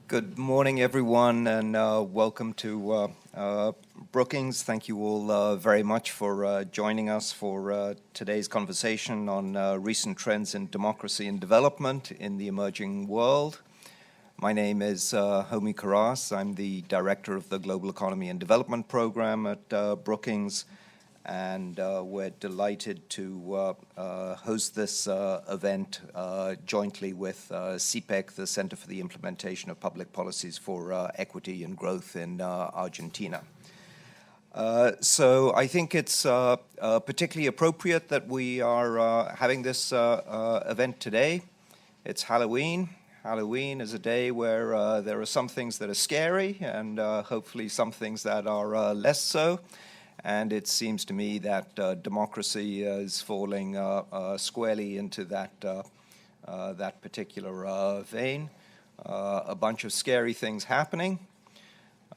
Good morning, everyone, and welcome to Brookings. Thank you all very much for joining us for today's conversation on recent trends in democracy and development in the emerging world. My name is Homi Karas. I'm the Director of the Global Economy and Development Program at Brookings, and we're delighted to host this event jointly with CIPPEC, the Center for the Implementation of Public Policies for Equity and Growth in Argentina. So I think it's particularly appropriate that we are having this event today. It's Halloween. Halloween is a day where there are some things that are scary and hopefully some things that are less so. And it seems to me that democracy is falling squarely into that particular vein. A bunch of scary things happening.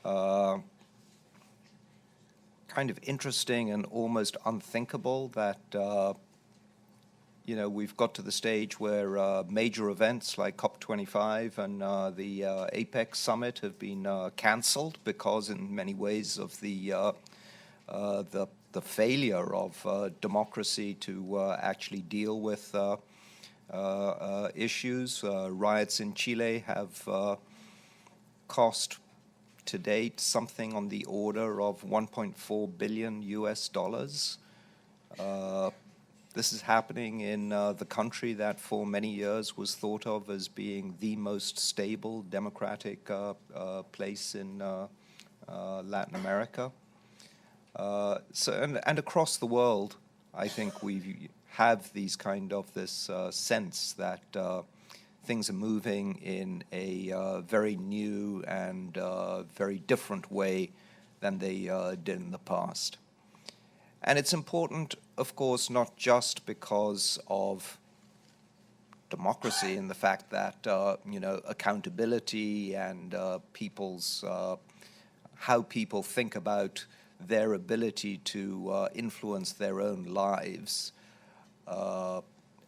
Kind of interesting and almost unthinkable that we've got to the stage where major events like COP25 and the APEC summit have been cancelled because, in many ways, of the failure of democracy to actually deal with issues. Riots in Chile have cost to date something on the order of $1.4 billion US. This is happening in the country that for many years was thought of as being the most stable democratic place in Latin America. And across the world, I think we have these kind of this sense that things are moving in a very new and very different way than they did in the past. And it's important, of course, not just because of democracy and the fact that accountability and people's how people think about their ability to influence their own lives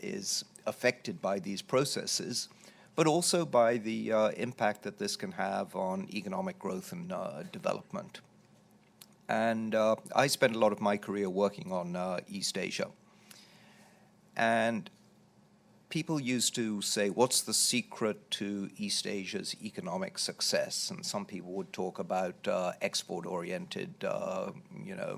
is affected by these processes, but also by the impact that this can have on economic growth and development. And I spent a lot of my career working on East Asia. And people used to say, what's the secret to East Asia's economic success? And some people would talk about export-oriented,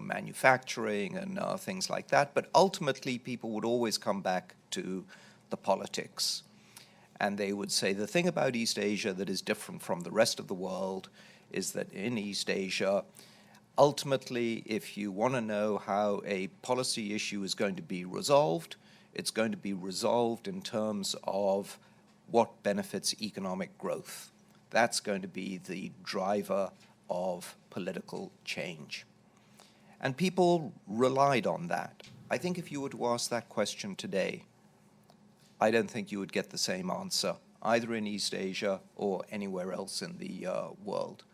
manufacturing and things like that. But ultimately, people would always come back to the politics. And they would say, the thing about East Asia that is different from the rest of the world is that in East Asia, ultimately, if you want to know how a policy issue is going to be resolved, it's going to be resolved in terms of what benefits economic growth. That's going to be the driver of political change. And people relied on that. I think if you were to ask that question today, I don't think you would get the same answer, either in East Asia or anywhere else in the world.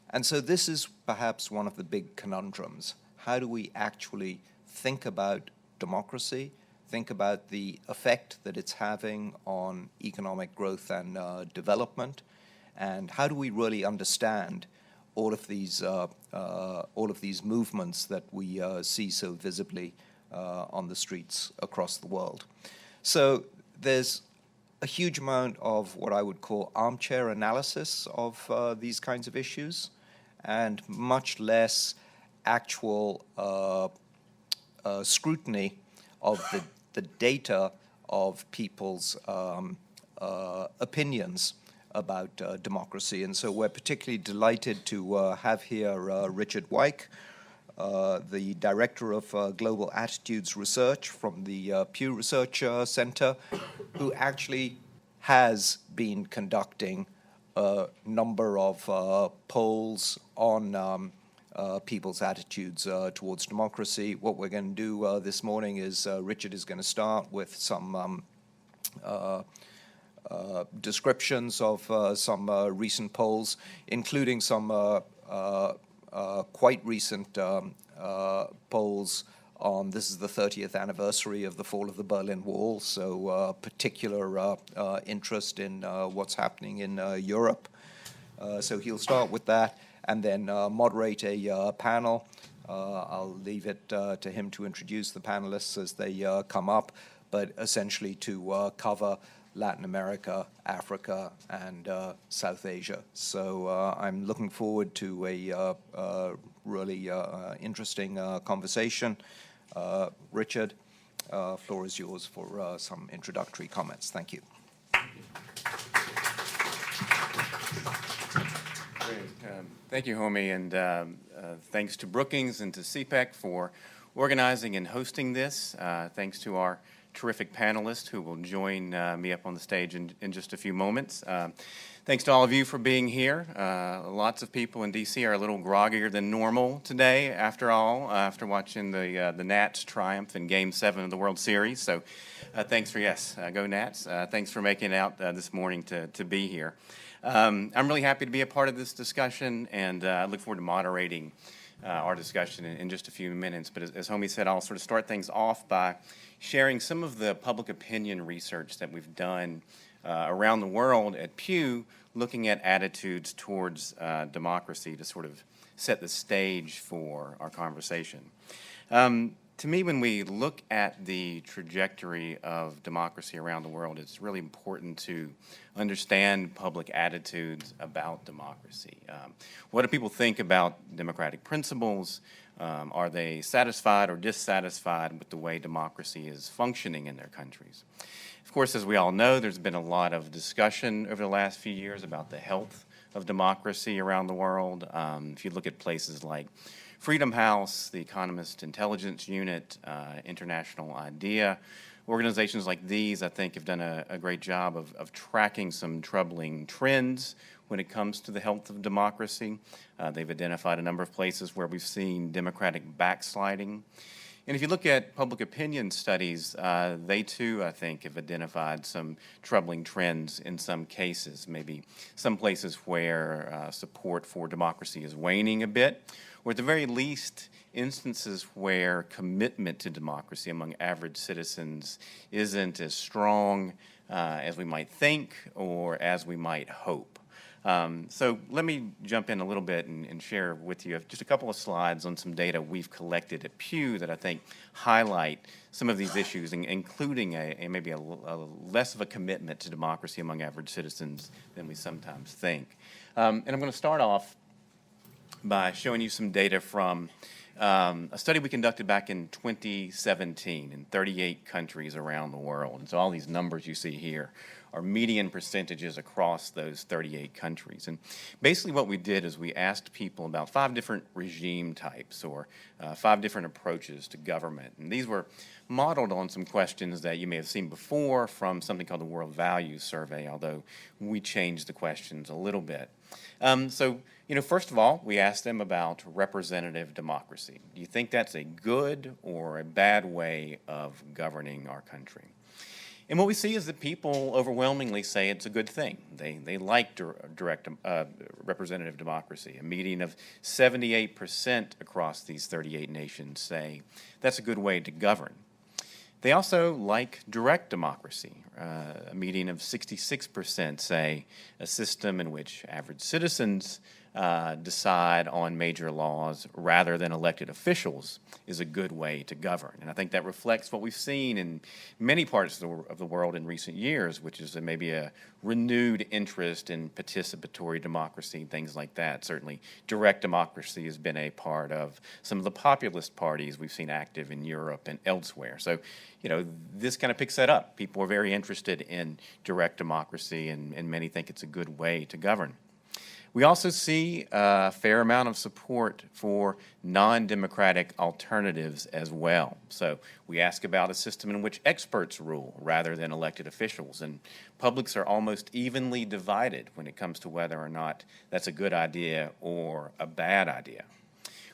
And so this is perhaps one of the big conundrums. How do we actually think about democracy, think about the effect that it's having on economic growth and development, and how do we really understand all of these movements that we see so visibly on the streets across the world? So there's a huge amount of what I would call armchair analysis of these kinds of issues, and much less actual scrutiny of the data of people's opinions about democracy. And so we're particularly delighted to have here Richard Wyke, the Director of Global Attitudes Research from the Pew Research Center, who actually has been conducting a number of polls on people's attitudes towards democracy. What we're going to do this morning is Richard is going to start with some descriptions of some recent polls, including some quite recent polls on, this is the 30th anniversary of the fall of the Berlin Wall, so particular interest in what's happening in Europe. So he'll start with that and then moderate a panel. I'll leave it to him to introduce the panelists as they come up, but essentially to cover Latin America, Africa, and South Asia. So I'm looking forward to a really interesting conversation. Richard, floor is yours for some introductory comments. Thank you. Thank you, Homi, and thanks to Brookings and to CIPPEC for organizing and hosting this. Thanks to our terrific panelists who will join me up on the stage in just a few moments. Thanks to all of you for being here. Lots of people in D.C. are a little groggier than normal today, after all, after watching the Nats triumph in Game 7 of the World Series. So thanks for, go Nats. Thanks for making it out this morning to be here. I'm really happy to be a part of this discussion, and I look forward to moderating our discussion in just a few minutes. But as Homi said, I'll sort of start things off by sharing some of the public opinion research that we've done around the world at Pew, looking at attitudes towards democracy to sort of set the stage for our conversation. To me, when we look at the trajectory of democracy around the world, it's really important to understand public attitudes about democracy. What do people think about democratic principles? Are they satisfied or dissatisfied with the way democracy is functioning in their countries? Of course, as we all know, there's been a lot of discussion over the last few years about the health of democracy around the world. If you look at places like Freedom House, the Economist Intelligence Unit, International IDEA, organizations like these, I think, have done a great job of tracking some troubling trends when it comes to the health of democracy. They've identified a number of places where we've seen democratic backsliding. And if you look at public opinion studies, they too, I think, have identified some troubling trends in some cases, maybe some places where support for democracy is waning a bit, or at the very least, instances where commitment to democracy among average citizens isn't as strong as we might think or as we might hope. So let me jump in a little bit and share with you just a couple of slides on some data we've collected at Pew that I think highlight some of these issues, including maybe a less of a commitment to democracy among average citizens than we sometimes think. And I'm going to start off by showing you some data from a study we conducted back in 2017 in 38 countries around the world. And so all these numbers you see here are median percentages across those 38 countries. And basically what we did is we asked people about 5 different regime types or 5 different approaches to government. And these were modeled on some questions that you may have seen before from something called the World Values Survey, although we changed the questions a little bit. First of all, we asked them about representative democracy. Do you think that's a good or a bad way of governing our country? And what we see is that people overwhelmingly say it's a good thing. They like direct representative democracy. A median of 78% across these 38 nations say that's a good way to govern. They also like direct democracy. A median of 66% say a system in which average citizens decide on major laws rather than elected officials is a good way to govern. And I think that reflects what we've seen in many parts of the world in recent years, which is maybe a renewed interest in participatory democracy, things like that. Certainly direct democracy has been a part of some of the populist parties we've seen active in Europe and elsewhere. So, this kind of picks that up. People are very interested in direct democracy, and many think it's a good way to govern. We also see a fair amount of support for non-democratic alternatives as well. So we ask about a system in which experts rule rather than elected officials, and publics are almost evenly divided when it comes to whether or not that's a good idea or a bad idea.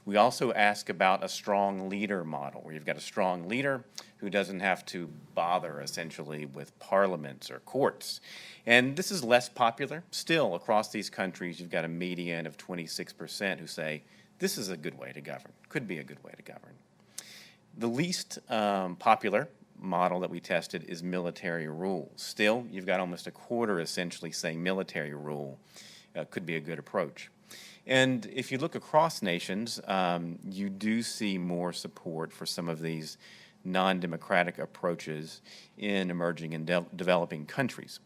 We also ask about a strong leader model, where you've got a strong leader who doesn't have to bother, essentially, with parliaments or courts. And this is less popular. Still, across these countries, you've got a median of 26% who say, this is a good way to govern, could be a good way to govern. The least popular model that we tested is military rule. Still, you've got almost a quarter, essentially, saying military rule could be a good approach. And if you look across nations, you do see more support for some of these non-democratic approaches in emerging and developing countries.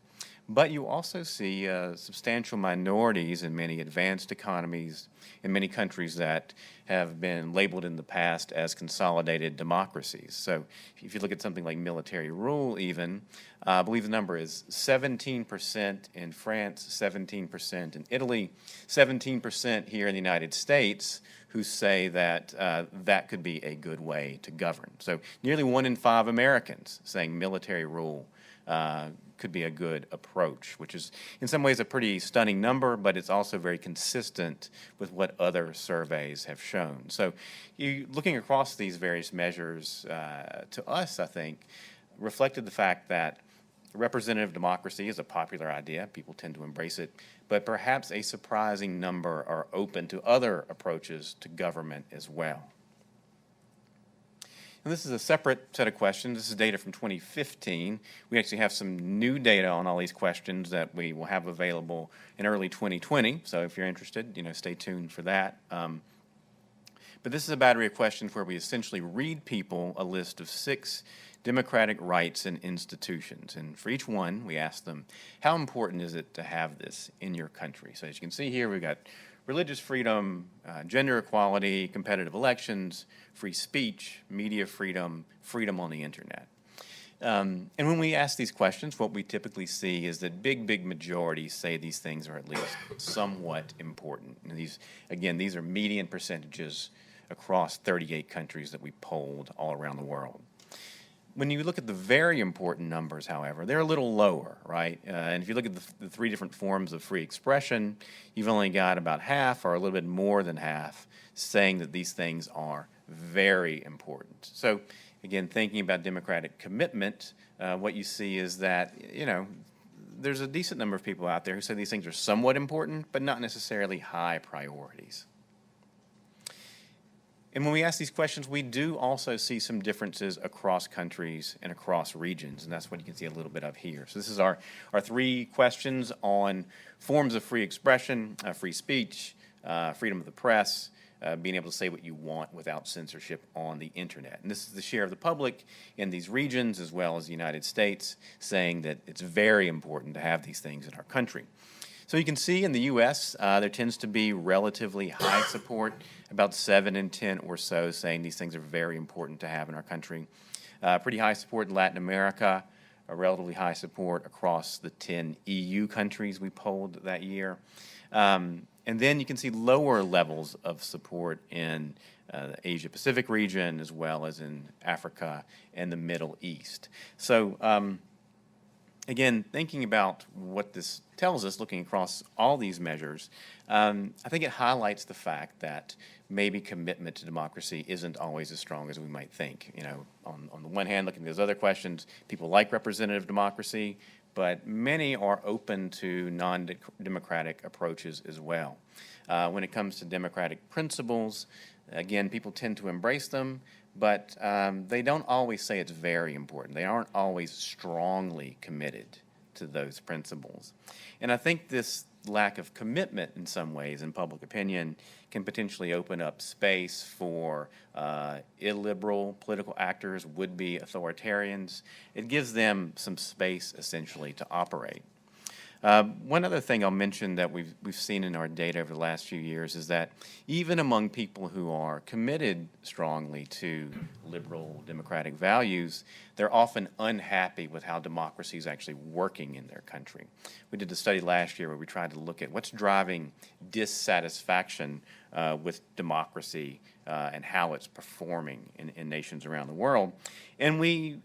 But you also see substantial minorities in many advanced economies, in many countries that have been labeled in the past as consolidated democracies. So if you look at something like military rule even, I believe the number is 17% in France, 17% in Italy, 17% here in the United States, who say that that could be a good way to govern. So nearly 1 in 5 Americans saying military rule could be a good approach, which is in some ways a pretty stunning number, but it's also very consistent with what other surveys have shown. So looking across these various measures, to us, I think, reflected the fact that representative democracy is a popular idea. People tend to embrace it, but perhaps a surprising number are open to other approaches to government as well. And this is a separate set of questions. This is data from 2015. We actually have some new data on all these questions that we will have available in early 2020. So if you're interested, stay tuned for that. But this is a battery of questions where we essentially read people a list of 6 democratic rights and institutions. And for each one, we ask them, how important is it to have this in your country? So as you can see here, we've got religious freedom, gender equality, competitive elections, free speech, media freedom, freedom on the internet. And when we ask these questions, what we typically see is that big majorities say these things are at least somewhat important. And these are median percentages across 38 countries that we polled all around the world. When you look at the very important numbers, however, they're a little lower, right? And if you look at the 3 different forms of free expression, you've only got about half or a little bit more than half saying that these things are very important. So again, thinking about democratic commitment, what you see is that, there's a decent number of people out there who say these things are somewhat important, but not necessarily high priorities. And when we ask these questions, we do also see some differences across countries and across regions, and that's what you can see a little bit of here. So this is our 3 questions on forms of free expression, free speech, freedom of the press, being able to say what you want without censorship on the internet. And this is the share of the public in these regions as well as the United States saying that it's very important to have these things in our country. So you can see in the U.S. There tends to be relatively high support, about 7 in 10 or so saying these things are very important to have in our country. Pretty high support in Latin America, a relatively high support across the 10 EU countries we polled that year. And then you can see lower levels of support in the Asia-Pacific region as well as in Africa and the Middle East. So again, thinking about what this tells us, looking across all these measures, I think it highlights the fact that maybe commitment to democracy isn't always as strong as we might think. On the one hand, looking at those other questions, people like representative democracy, but many are open to non-democratic approaches as well. When it comes to democratic principles, again, people tend to embrace them, but they don't always say it's very important. They aren't always strongly committed to those principles. And I think this lack of commitment in some ways in public opinion can potentially open up space for illiberal political actors, would-be authoritarians. It gives them some space essentially to operate. One other thing I'll mention that we've seen in our data over the last few years is that even among people who are committed strongly to liberal democratic values, they're often unhappy with how democracy is actually working in their country. We did a study last year where we tried to look at what's driving dissatisfaction with democracy and how it's performing in nations around the world. And we,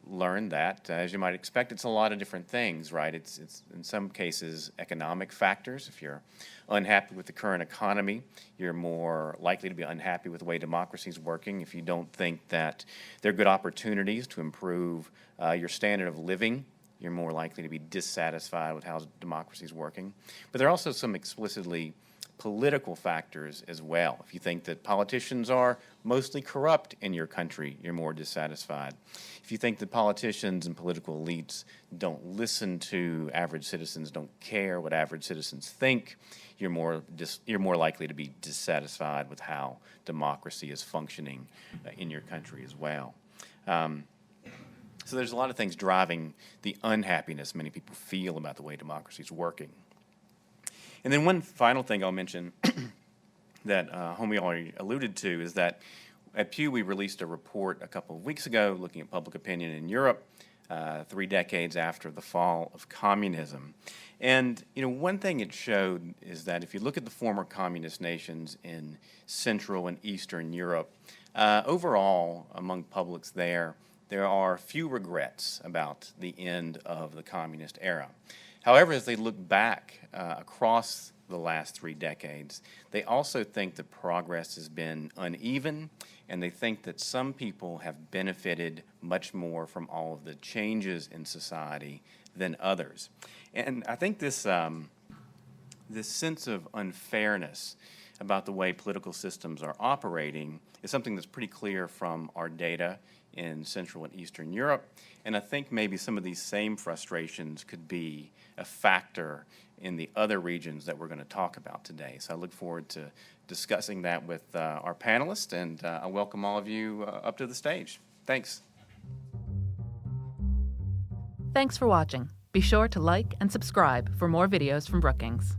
learned that, as you might expect, it's a lot of different things, right? It's in some cases economic factors. If you're unhappy with the current economy, you're more likely to be unhappy with the way democracy is working. If you don't think that there are good opportunities to improve your standard of living, you're more likely to be dissatisfied with how democracy is working. But there are also some explicitly political factors as well. If you think that politicians are mostly corrupt in your country, you're more dissatisfied. If you think that politicians and political elites don't listen to average citizens, don't care what average citizens think, you're more likely to be dissatisfied with how democracy is functioning in your country as well. So there's a lot of things driving the unhappiness many people feel about the way democracy is working. And then one final thing I'll mention that Homie already alluded to is that at Pew we released a report a couple of weeks ago looking at public opinion in Europe 3 decades after the fall of communism. And one thing it showed is that if you look at the former communist nations in Central and Eastern Europe, overall among publics there are few regrets about the end of the communist era. However, as they look back across the last 3 decades, they also think that progress has been uneven, and they think that some people have benefited much more from all of the changes in society than others. And I think this sense of unfairness about the way political systems are operating is something that's pretty clear from our data in Central and Eastern Europe, and I think maybe some of these same frustrations could be a factor in the other regions that we're going to talk about today. So I look forward to discussing that with our panelists, and I welcome all of you up to the stage. Thanks. Thanks for watching. Be sure to like and subscribe for more videos from Brookings.